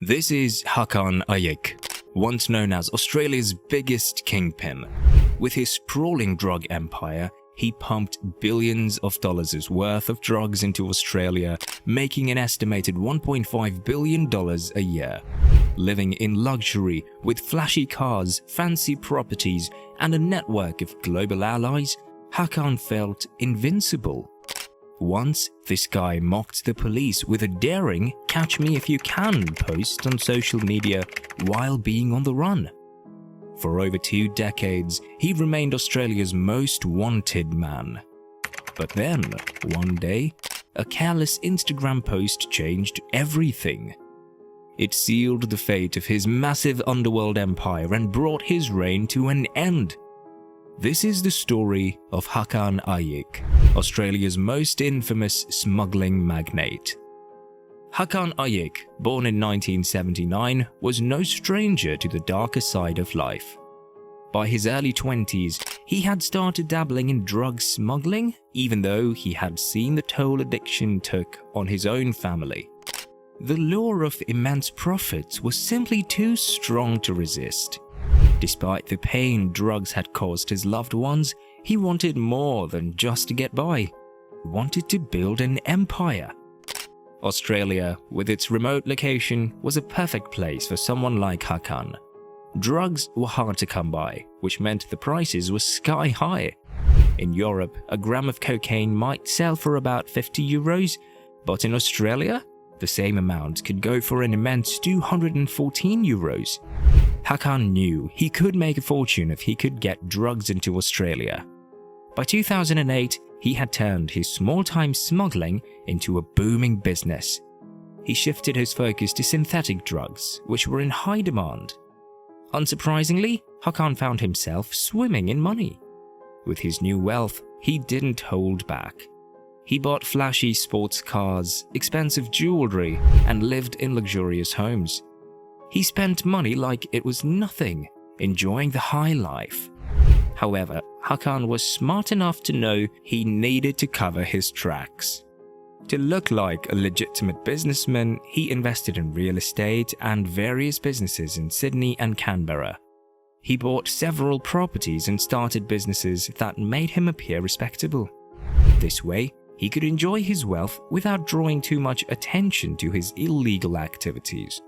This is Hakan Ayik, once known as Australia's biggest kingpin. With his sprawling drug empire, he pumped billions of dollars worth of drugs into Australia, making an estimated $1.5 billion a year. Living in luxury with flashy cars, fancy properties, and a network of global allies, Hakan felt invincible. Once, this guy mocked the police with a daring "catch me if you can" post on social media while being on the run. For over 2 decades, he remained Australia's most wanted man. But then, one day, a careless Instagram post changed everything. It sealed the fate of his massive underworld empire and brought his reign to an end. This is the story of Hakan Ayik, Australia's most infamous smuggling magnate. Hakan Ayik, born in 1979, was no stranger to the darker side of life. By his early 20s, he had started dabbling in drug smuggling, even though he had seen the toll addiction took on his own family. The lure of immense profits was simply too strong to resist. Despite the pain drugs had caused his loved ones, he wanted more than just to get by. He wanted to build an empire. Australia, with its remote location, was a perfect place for someone like Hakan. Drugs were hard to come by, which meant the prices were sky high. In Europe, a gram of cocaine might sell for about €50, but in Australia, the same amount could go for an immense €214. Hakan knew he could make a fortune if he could get drugs into Australia. By 2008, he had turned his small-time smuggling into a booming business. He shifted his focus to synthetic drugs, which were in high demand. Unsurprisingly, Hakan found himself swimming in money. With his new wealth, he didn't hold back. He bought flashy sports cars, expensive jewelry, and lived in luxurious homes. He spent money like it was nothing, enjoying the high life. However, Hakan was smart enough to know he needed to cover his tracks. To look like a legitimate businessman, he invested in real estate and various businesses in Sydney and Canberra. He bought several properties and started businesses that made him appear respectable. This way, he could enjoy his wealth without drawing too much attention to his illegal activities.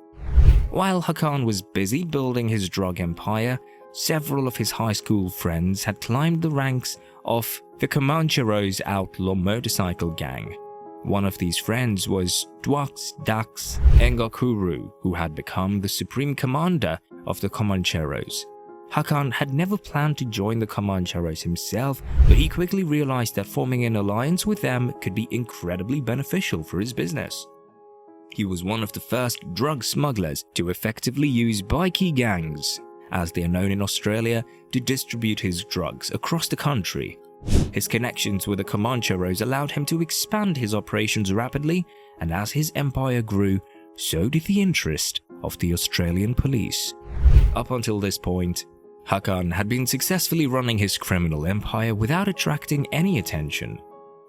While Hakan was busy building his drug empire, several of his high school friends had climbed the ranks of the Comancheros outlaw motorcycle gang. One of these friends was Dwaks Dax Ngakuru, who had become the supreme commander of the Comancheros. Hakan had never planned to join the Comancheros himself, but he quickly realized that forming an alliance with them could be incredibly beneficial for his business. He was one of the first drug smugglers to effectively use bikie gangs, as they are known in Australia, to distribute his drugs across the country. His connections with the Comancheros allowed him to expand his operations rapidly, and as his empire grew, so did the interest of the Australian police. Up until this point, Hakan had been successfully running his criminal empire without attracting any attention.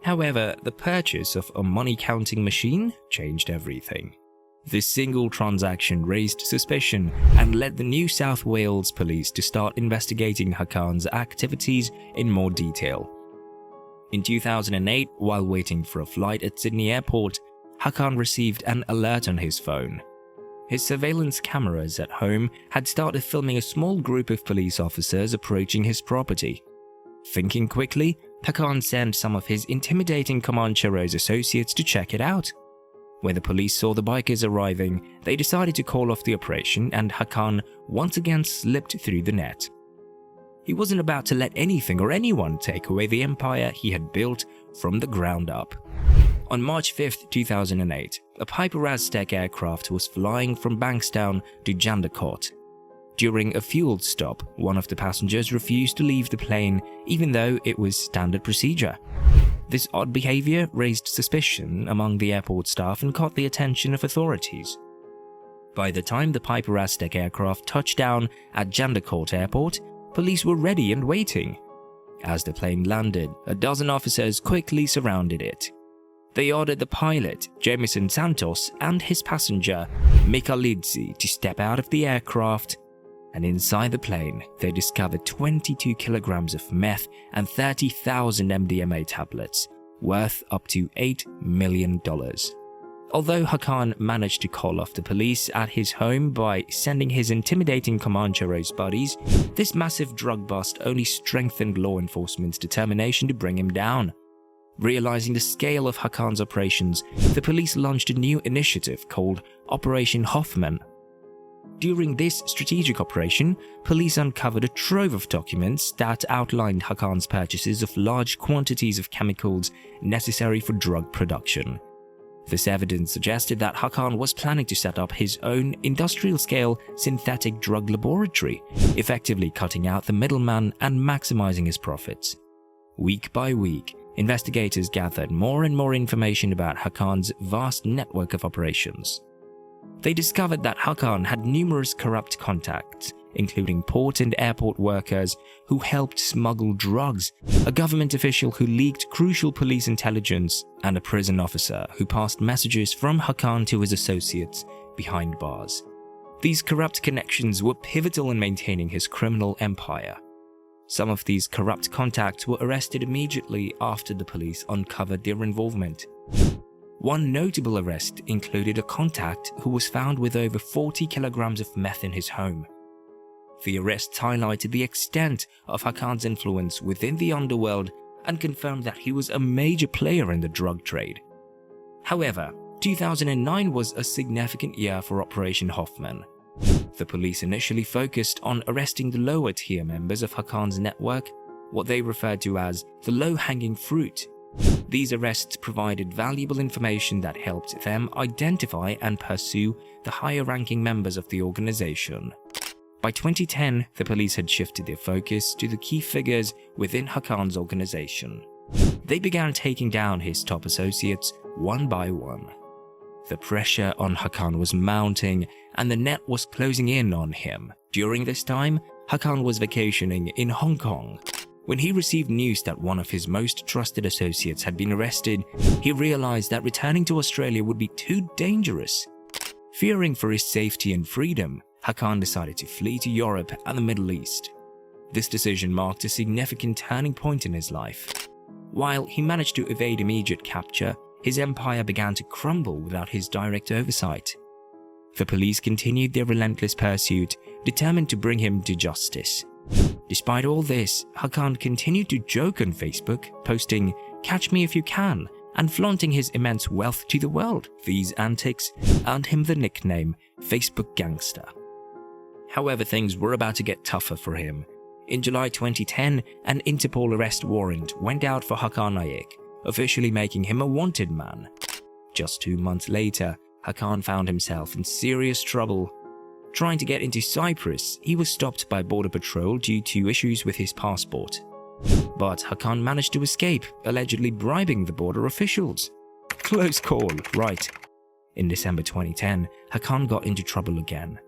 However, the purchase of a money-counting machine changed everything. This single transaction raised suspicion and led the New South Wales police to start investigating Hakan's activities in more detail. In 2008, while waiting for a flight at Sydney Airport, Hakan received an alert on his phone. His surveillance cameras at home had started filming a small group of police officers approaching his property. Thinking quickly, Hakan sent some of his intimidating Comancheros associates to check it out. When the police saw the bikers arriving, they decided to call off the operation, and Hakan once again slipped through the net. He wasn't about to let anything or anyone take away the empire he had built from the ground up. On March 5, 2008, a Piper Aztec aircraft was flying from Bankstown to Jandakot. During a fuel stop, one of the passengers refused to leave the plane, even though it was standard procedure. This odd behavior raised suspicion among the airport staff and caught the attention of authorities. By the time the Piper Aztec aircraft touched down at Jandakot Airport, police were ready and waiting. As the plane landed, a dozen officers quickly surrounded it. They ordered the pilot, Jamison Santos, and his passenger, Mikalidze, to step out of the aircraft, and inside the plane, they discovered 22 kilograms of meth and 30,000 MDMA tablets, worth up to $8 million. Although Hakan managed to call off the police at his home by sending his intimidating Comancheros buddies, this massive drug bust only strengthened law enforcement's determination to bring him down. Realizing the scale of Hakan's operations, the police launched a new initiative called Operation Hoffman. During this strategic operation, police uncovered a trove of documents that outlined Hakan's purchases of large quantities of chemicals necessary for drug production. This evidence suggested that Hakan was planning to set up his own industrial-scale synthetic drug laboratory, effectively cutting out the middleman and maximizing his profits. Week by week, investigators gathered more and more information about Hakan's vast network of operations. They discovered that Hakan had numerous corrupt contacts, including port and airport workers who helped smuggle drugs, a government official who leaked crucial police intelligence, and a prison officer who passed messages from Hakan to his associates behind bars. These corrupt connections were pivotal in maintaining his criminal empire. Some of these corrupt contacts were arrested immediately after the police uncovered their involvement. One notable arrest included a contact who was found with over 40 kilograms of meth in his home. The arrests highlighted the extent of Hakan's influence within the underworld and confirmed that he was a major player in the drug trade. However, 2009 was a significant year for Operation Hoffman. The police initially focused on arresting the lower-tier members of Hakan's network, what they referred to as the low-hanging fruit. These arrests provided valuable information that helped them identify and pursue the higher-ranking members of the organization. By 2010, the police had shifted their focus to the key figures within Hakan's organization. They began taking down his top associates one by one. The pressure on Hakan was mounting, and the net was closing in on him. During this time, Hakan was vacationing in Hong Kong. When he received news that one of his most trusted associates had been arrested, he realized that returning to Australia would be too dangerous. Fearing for his safety and freedom, Hakan decided to flee to Europe and the Middle East. This decision marked a significant turning point in his life. While he managed to evade immediate capture, his empire began to crumble without his direct oversight. The police continued their relentless pursuit, determined to bring him to justice. Despite all this, Hakan continued to joke on Facebook, posting, "Catch me if you can," and flaunting his immense wealth to the world. These antics earned him the nickname Facebook Gangster. However, things were about to get tougher for him. In July 2010, an Interpol arrest warrant went out for Hakan Ayik, officially making him a wanted man. Just 2 months later, Hakan found himself in serious trouble. Trying to get into Cyprus, he was stopped by Border Patrol due to issues with his passport. But Hakan managed to escape, allegedly bribing the border officials. Close call, right? In December 2010, Hakan got into trouble again.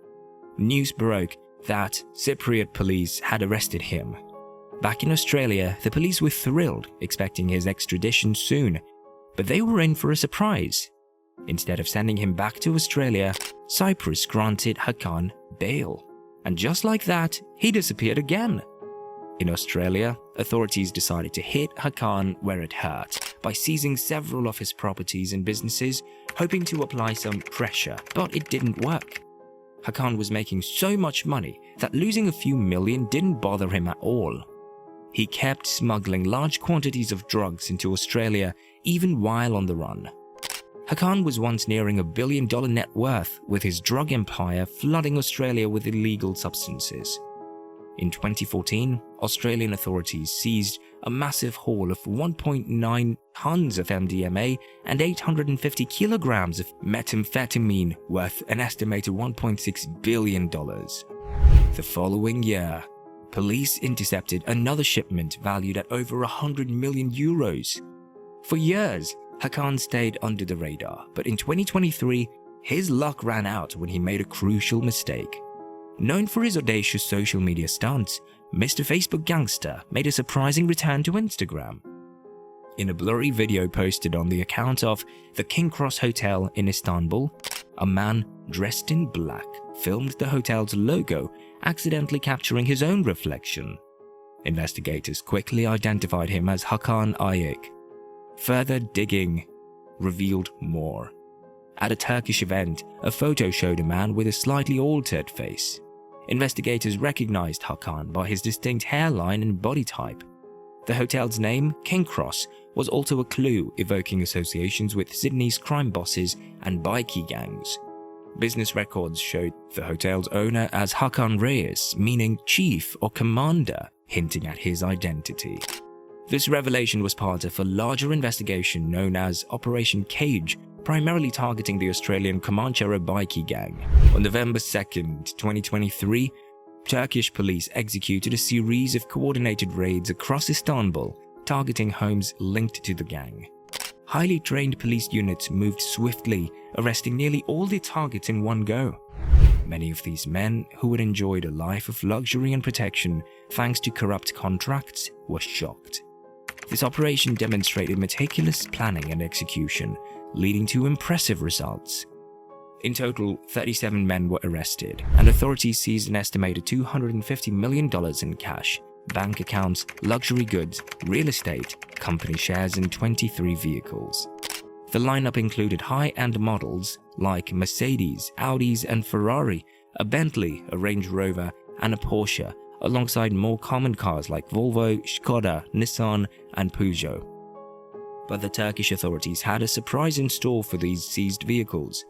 News broke that Cypriot police had arrested him. Back in Australia, the police were thrilled, expecting his extradition soon, but they were in for a surprise. Instead of sending him back to Australia, Cyprus granted Hakan bail. And just like that, he disappeared again. In Australia, authorities decided to hit Hakan where it hurt by seizing several of his properties and businesses, hoping to apply some pressure, but it didn't work. Hakan was making so much money that losing a few million didn't bother him at all. He kept smuggling large quantities of drugs into Australia even while on the run. Hakan was once nearing $1 billion net worth, with his drug empire flooding Australia with illegal substances. In 2014, Australian authorities seized a massive haul of 1.9 tons of MDMA and 850 kilograms of methamphetamine worth an estimated $1.6 billion. The following year, police intercepted another shipment valued at over 100 million euros. For years, Hakan stayed under the radar, but in 2023, his luck ran out when he made a crucial mistake. Known for his audacious social media stunts, Mr. Facebook Gangster made a surprising return to Instagram. In a blurry video posted on the account of the King Cross Hotel in Istanbul, a man dressed in black filmed the hotel's logo, accidentally capturing his own reflection. Investigators quickly identified him as Hakan Ayik. Further digging revealed more. At a Turkish event, a photo showed a man with a slightly altered face. Investigators recognized Hakan by his distinct hairline and body type. The hotel's name, King Cross, was also a clue evoking associations with Sydney's crime bosses and bikie gangs. Business records showed the hotel's owner as Hakan Reis, meaning chief or commander, hinting at his identity. This revelation was part of a larger investigation known as Operation Cage, primarily targeting the Australian Comanchero bikie gang. On November 2nd, 2023, Turkish police executed a series of coordinated raids across Istanbul, targeting homes linked to the gang. Highly trained police units moved swiftly, arresting nearly all the targets in one go. Many of these men, who had enjoyed a life of luxury and protection thanks to corrupt contracts, were shocked. This operation demonstrated meticulous planning and execution, leading to impressive results. In total, 37 men were arrested, and authorities seized an estimated $250 million in cash, bank accounts, luxury goods, real estate, company shares, and 23 vehicles. The lineup included high-end models like Mercedes, Audis, and Ferrari, a Bentley, a Range Rover, and a Porsche, alongside more common cars like Volvo, Skoda, Nissan, and Peugeot. But the Turkish authorities had a surprise in store for these seized vehicles.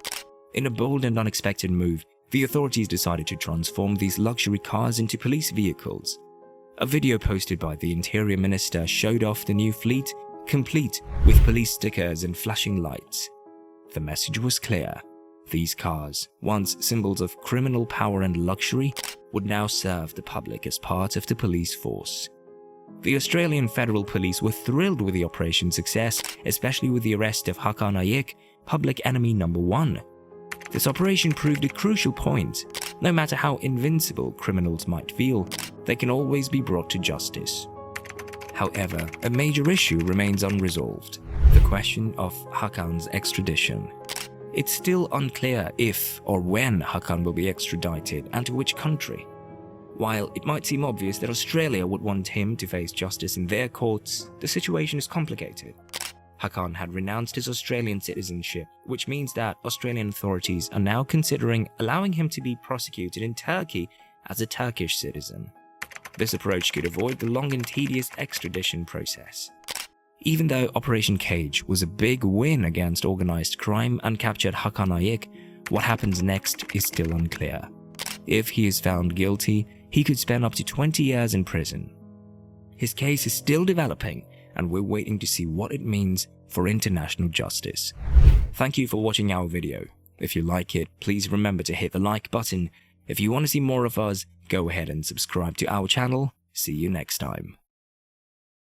In a bold and unexpected move, the authorities decided to transform these luxury cars into police vehicles. A video posted by the Interior Minister showed off the new fleet, complete with police stickers and flashing lights. The message was clear. These cars, once symbols of criminal power and luxury, would now serve the public as part of the police force. The Australian Federal Police were thrilled with the operation's success, especially with the arrest of Hakan Ayik, public enemy number one. This operation proved a crucial point. No matter how invincible criminals might feel, they can always be brought to justice. However, a major issue remains unresolved: the question of Hakan's extradition. It's still unclear if or when Hakan will be extradited and to which country. While it might seem obvious that Australia would want him to face justice in their courts, the situation is complicated. Hakan had renounced his Australian citizenship, which means that Australian authorities are now considering allowing him to be prosecuted in Turkey as a Turkish citizen. This approach could avoid the long and tedious extradition process. Even though Operation Cage was a big win against organized crime and captured Hakan Ayik, what happens next is still unclear. If he is found guilty, he could spend up to 20 years in prison. His case is still developing, and we're waiting to see what it means for international justice. Thank you for watching our video. If you like it, please remember to hit the like button. If you want to see more of us, go ahead and subscribe to our channel. See you next time.